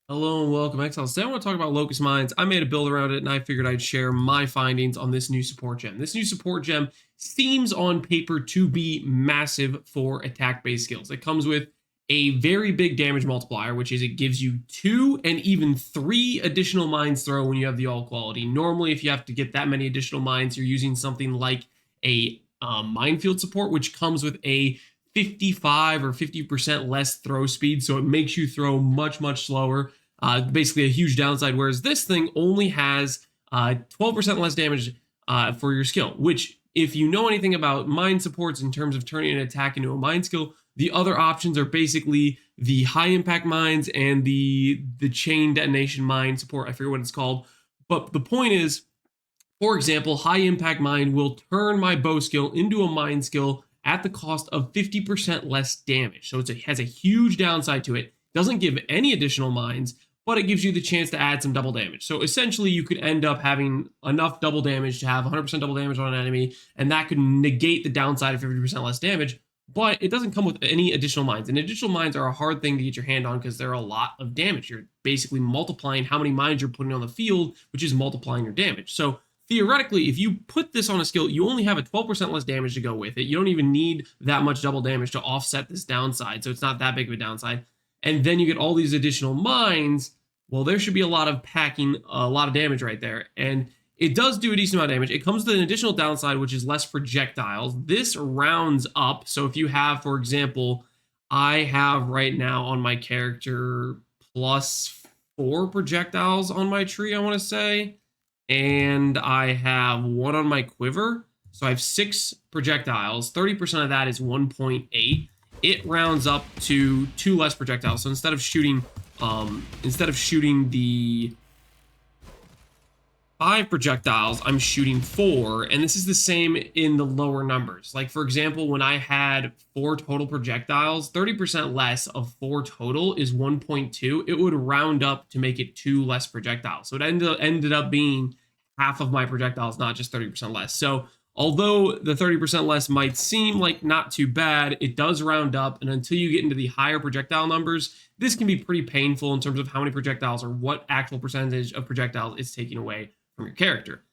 Hello and welcome, Exile. Today I want to talk about Locus Mines. I made a build around it and I figured I'd share my findings on this new support gem. This new support gem seems on paper to be massive for attack-based skills. It comes with a very big damage multiplier, which is it gives you 2 and even 3 additional mines throw when you have the all quality. Normally, if you have to get that many additional mines, you're using something like a minefield support, which comes with a 55 or 50% less throw speed, so it makes you throw much slower. Basically a huge downside, whereas this thing only has 12% less damage for your skill, which if you know anything about mine supports in terms of turning an attack into a mine skill, the other options are basically the high impact mines and the chain detonation mine support. I forget what it's called, but the point is, for example, high impact mine will turn my bow skill into a mine skill at the cost of 50% less damage. So it has a huge downside to it. Doesn't give any additional mines, but it gives you the chance to add some double damage. So essentially, you could end up having enough double damage to have 100% double damage on an enemy, and that could negate the downside of 50% less damage, but it doesn't come with any additional mines. And additional mines are a hard thing to get your hand on because they're a lot of damage. You're basically multiplying how many mines you're putting on the field, which is multiplying your damage. So theoretically, if you put this on a skill, you only have a 12% less damage to go with it. You don't even need that much double damage to offset this downside, so it's not that big of a downside. And then you get all these additional mines. Well, there should be a lot of packing, a lot of damage right there. And it does do a decent amount of damage. It comes with an additional downside, which is less projectiles. This rounds up. So if you have, for example, I have right now on my character +4 projectiles on my tree, I want to say. And I have 1 on my quiver. So I have 6 projectiles. 30% of that is 1.8. It rounds up to 2 less projectiles. So instead of shooting the 5 projectiles, I'm shooting 4, and this is the same in the lower numbers. Like, for example, when I had 4 total projectiles, 30% less of 4 total is 1.2. It would round up to make it 2 less projectiles. So it ended up being half of my projectiles, not just 30% less. So although the 30% less might seem like not too bad, it does round up, and until you get into the higher projectile numbers, this can be pretty painful in terms of how many projectiles or what actual percentage of projectiles it's taking away from your character.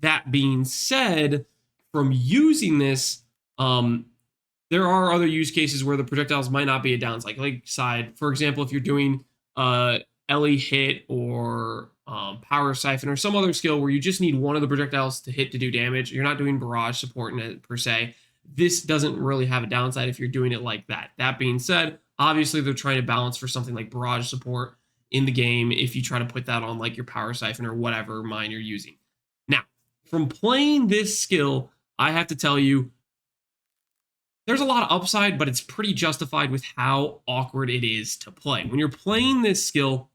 That being said, from using this, there are other use cases where the projectiles might not be a downside. Like side, for example, if you're doing Ellie hit or power siphon or some other skill where you just need one of the projectiles to hit to do damage, you're not doing barrage support in it per se. This doesn't really have a downside if you're doing it like that. That being said, obviously they're trying to balance for something like barrage support in the game if you try to put that on like your power siphon or whatever mine you're using. Now, from playing this skill, I have to tell you, there's a lot of upside, but it's pretty justified with how awkward it is to play. When you're playing this skill,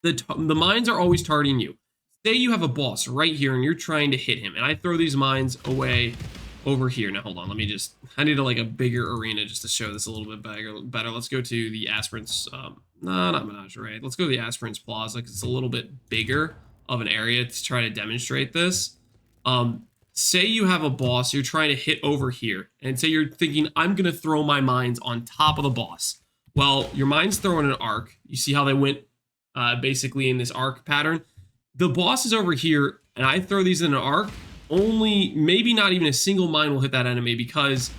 the mines are always targeting you. Say you have a boss right here and you're trying to hit him, and I throw these mines away over here. Now, hold on. I need a bigger arena just to show this a little bit better. Let's go to the Aspirants. No, not Menagerie. Let's go to the Aspirants Plaza because it's a little bit bigger of an area to try to demonstrate this. Say you have a boss you're trying to hit over here, and say you're thinking, I'm going to throw my mines on top of the boss. Well, your mines throw in an arc. You see how they went basically in this arc pattern? The boss is over here, and I throw these in an arc. Only maybe not even a single mine will hit that enemy because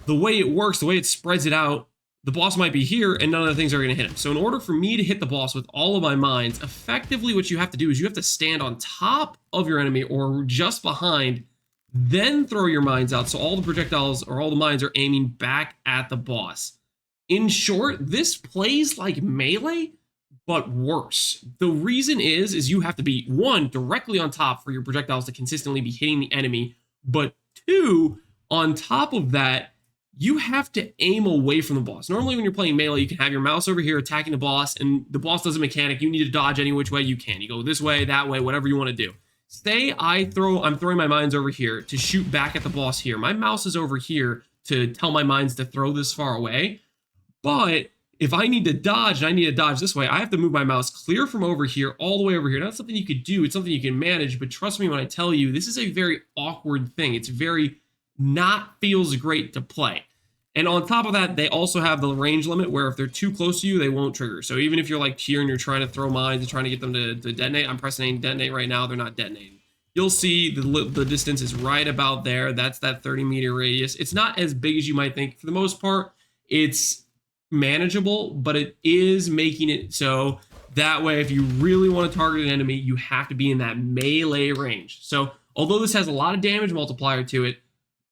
the way it works, the way it spreads it out, the boss might be here and none of the things are going to hit him. So in order for me to hit the boss with all of my mines, effectively what you have to do is you have to stand on top of your enemy or just behind, then throw your mines out so all the projectiles or all the mines are aiming back at the boss. In short, this plays like Melee, but worse. The reason is you have to be, 1, directly on top for your projectiles to consistently be hitting the enemy, but 2, on top of that, you have to aim away from the boss. Normally when you're playing Melee, you can have your mouse over here attacking the boss, and the boss does a mechanic. You need to dodge any which way you can. You go this way, that way, whatever you want to do. Say I'm throwing my mines over here to shoot back at the boss here. My mouse is over here to tell my mines to throw this far away, but if I need to dodge and I need to dodge this way, I have to move my mouse clear from over here all the way over here. That's something you could do. It's something you can manage, but trust me when I tell you, this is a very awkward thing. It's very not feels great to play. And on top of that, they also have the range limit where if they're too close to you, they won't trigger. So even if you're like here and you're trying to throw mines and trying to get them to detonate, I'm pressing detonate right now, they're not detonating. You'll see the distance is right about there. That's that 30-meter radius. It's not as big as you might think. For the most part, it's manageable, but it is making it so that way if you really want to target an enemy, you have to be in that melee range. So although this has a lot of damage multiplier to it,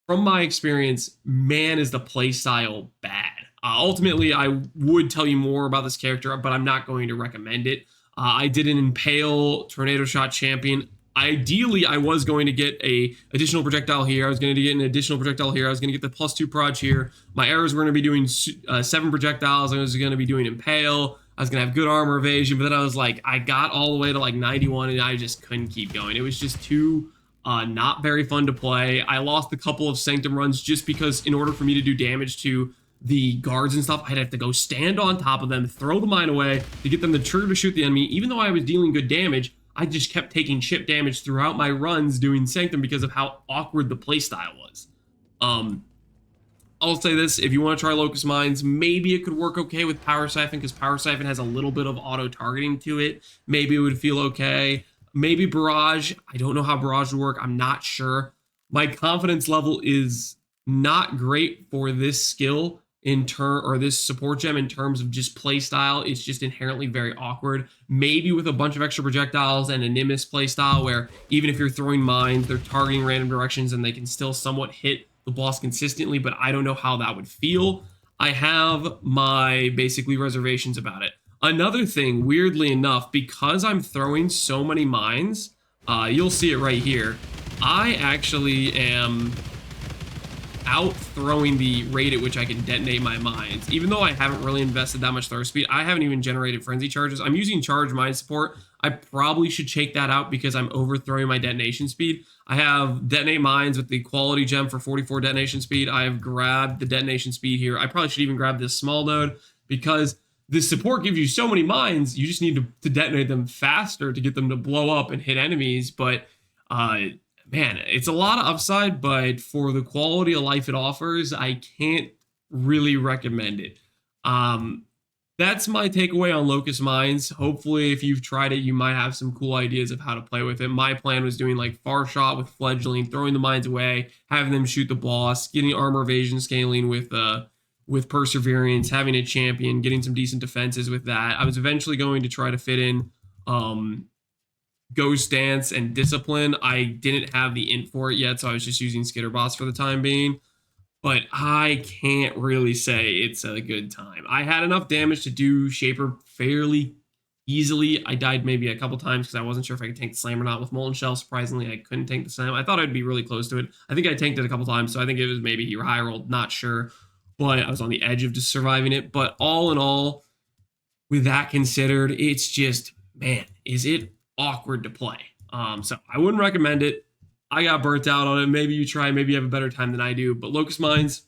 from my experience, man, is the playstyle bad. Ultimately, I would tell you more about this character, but I'm not going to recommend it. I did an Impale Tornado Shot Champion. Ideally, I was going to get a additional projectile here. I was going to get an additional projectile here. I was going to get the +2 proj here. My arrows were going to be doing 7 projectiles. I was going to be doing Impale. I was going to have good armor evasion, but then I was like, I got all the way to like 91 and I just couldn't keep going. It was just too not very fun to play. I lost a couple of Sanctum runs just because in order for me to do damage to the guards and stuff, I'd have to go stand on top of them, throw the mine away to get them to trigger to shoot the enemy. Even though I was dealing good damage, I just kept taking chip damage throughout my runs doing Sanctum because of how awkward the playstyle was. I'll say this, if you want to try Locus Mines, maybe it could work okay with Power Siphon because Power Siphon has a little bit of auto-targeting to it. Maybe it would feel okay. Maybe Barrage. I don't know how Barrage would work. I'm not sure. My confidence level is not great for this skill or this support gem in terms of just play style. It's just inherently very awkward. Maybe with a bunch of extra projectiles and a Nimbus play style where even if you're throwing mines, they're targeting random directions and they can still somewhat hit the boss consistently, but I don't know how that would feel. I have my basically reservations about it. Another thing, weirdly enough, because I'm throwing so many mines, you'll see it right here, I actually am out-throwing the rate at which I can detonate my mines. Even though I haven't really invested that much throw speed, I haven't even generated frenzy charges. I'm using charge mine support. I probably should check that out because I'm overthrowing my detonation speed. I have detonate mines with the quality gem for 44 detonation speed. I have grabbed the detonation speed here. I probably should even grab this small node because this support gives you so many mines, you just need to detonate them faster to get them to blow up and hit enemies. But man, it's a lot of upside, but for the quality of life it offers, I can't really recommend it. That's my takeaway on Locus Mines. Hopefully, if you've tried it, you might have some cool ideas of how to play with it. My plan was doing like far shot with fledgling, throwing the mines away, having them shoot the boss, getting armor evasion scaling with perseverance, having a champion, getting some decent defenses with that. I was eventually going to try to fit in Ghost Dance and Discipline. I didn't have the int for it yet, so I was just using Skitter Boss for the time being. But I can't really say it's a good time. I had enough damage to do Shaper fairly easily. I died maybe a couple times because I wasn't sure if I could tank the slam or not with Molten Shell. Surprisingly, I couldn't tank the slam. I thought I'd be really close to it. I think I tanked it a couple times, so I think it was maybe he high rolled, not sure. But I was on the edge of just surviving it. But all in all, with that considered, it's just, man, is it awkward to play. So I wouldn't recommend it. I got burnt out on it. Maybe you try, maybe you have a better time than I do. But Locus Mines,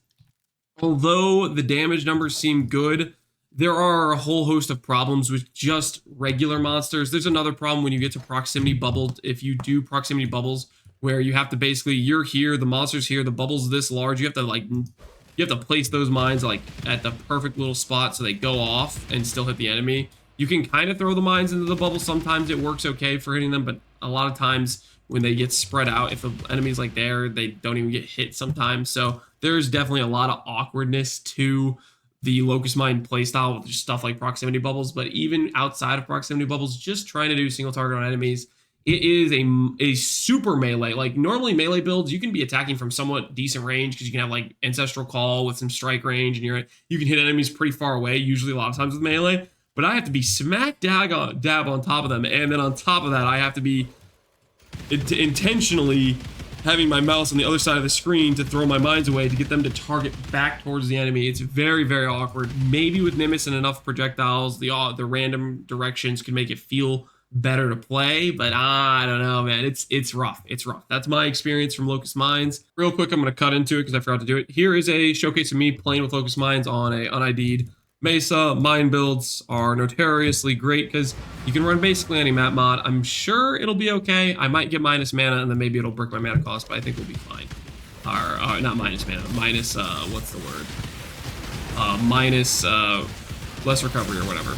although the damage numbers seem good, there are a whole host of problems with just regular monsters. There's another problem when you get to proximity bubbles. If you do proximity bubbles, where you have to basically, you're here, the monster's here, the bubble's this large, you have to place those mines like at the perfect little spot so they go off and still hit the enemy. You can kind of throw the mines into the bubble. Sometimes it works okay for hitting them, but a lot of times when they get spread out, if the enemy's like there, they don't even get hit sometimes. So there's definitely a lot of awkwardness to the Locus Mine playstyle with just stuff like proximity bubbles. But even outside of proximity bubbles, just trying to do single target on enemies, it is a super melee. Like normally melee builds, you can be attacking from somewhat decent range because you can have like Ancestral Call with some strike range and you can hit enemies pretty far away, usually a lot of times with melee. But I have to be smack dab on top of them. And then on top of that, I have to be intentionally having my mouse on the other side of the screen to throw my mines away to get them to target back towards the enemy. It's very, very awkward. Maybe with Nimbus and enough projectiles, the random directions could make it feel better to play, but I don't know, man. It's rough. It's rough. That's my experience from Locus Mines. Real quick, I'm going to cut into it because I forgot to do it. Here is a showcase of me playing with Locus Mines on a unID'd Mesa. Mine builds are notoriously great because you can run basically any map mod. I'm sure it'll be okay. I might get minus mana and then maybe it'll brick my mana cost, but I think we'll be fine. Or not minus mana, minus, what's the word? minus less recovery or whatever.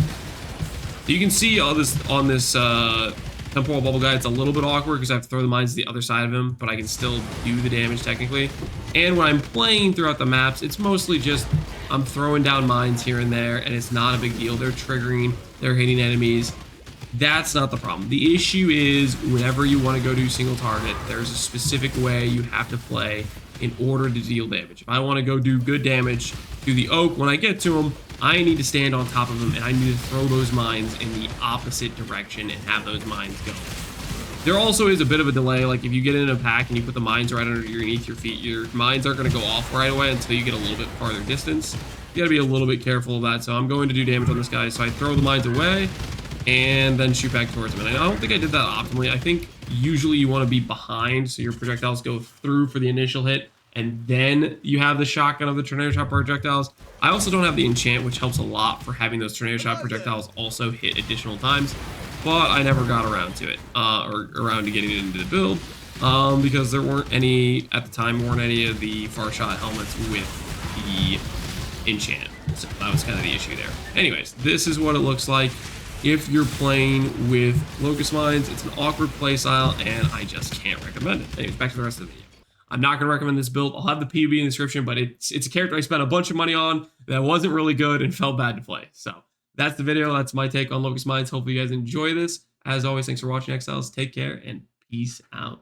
You can see all this on this temporal bubble guy. It's a little bit awkward because I have to throw the mines to the other side of him, but I can still do the damage technically. And when I'm playing throughout the maps, it's mostly just I'm throwing down mines here and there, and it's not a big deal. They're triggering, they're hitting enemies. That's not the problem. The issue is whenever you want to go do single target, there's a specific way you have to play in order to deal damage. If I want to go do good damage to the oak, when I get to him, I need to stand on top of him, and I need to throw those mines in the opposite direction and have those mines go. There also is a bit of a delay. Like if you get in a pack and you put the mines right underneath your feet, your mines aren't going to go off right away until you get a little bit farther distance. You got to be a little bit careful of that. So I'm going to do damage on this guy. So I throw the mines away and then shoot back towards him. And I don't think I did that optimally. I think usually you want to be behind so your projectiles go through for the initial hit, and then you have the shotgun of the tornado shot projectiles. I also don't have the enchant, which helps a lot for having those tornado shot projectiles also hit additional times, but I never got around to it, or around to getting it into the build, because there weren't any, at the time, of the far shot helmets with the enchant. So that was kind of the issue there. Anyways, this is what it looks like if you're playing with Locus Mines. It's an awkward playstyle, and I just can't recommend it. Anyways, back to the rest of the video. I'm not going to recommend this build. I'll have the PUB in the description, but it's a character I spent a bunch of money on that wasn't really good and felt bad to play. So that's the video. That's my take on Locus Mines. Hopefully you guys enjoy this. As always, thanks for watching, Exiles. Take care and peace out.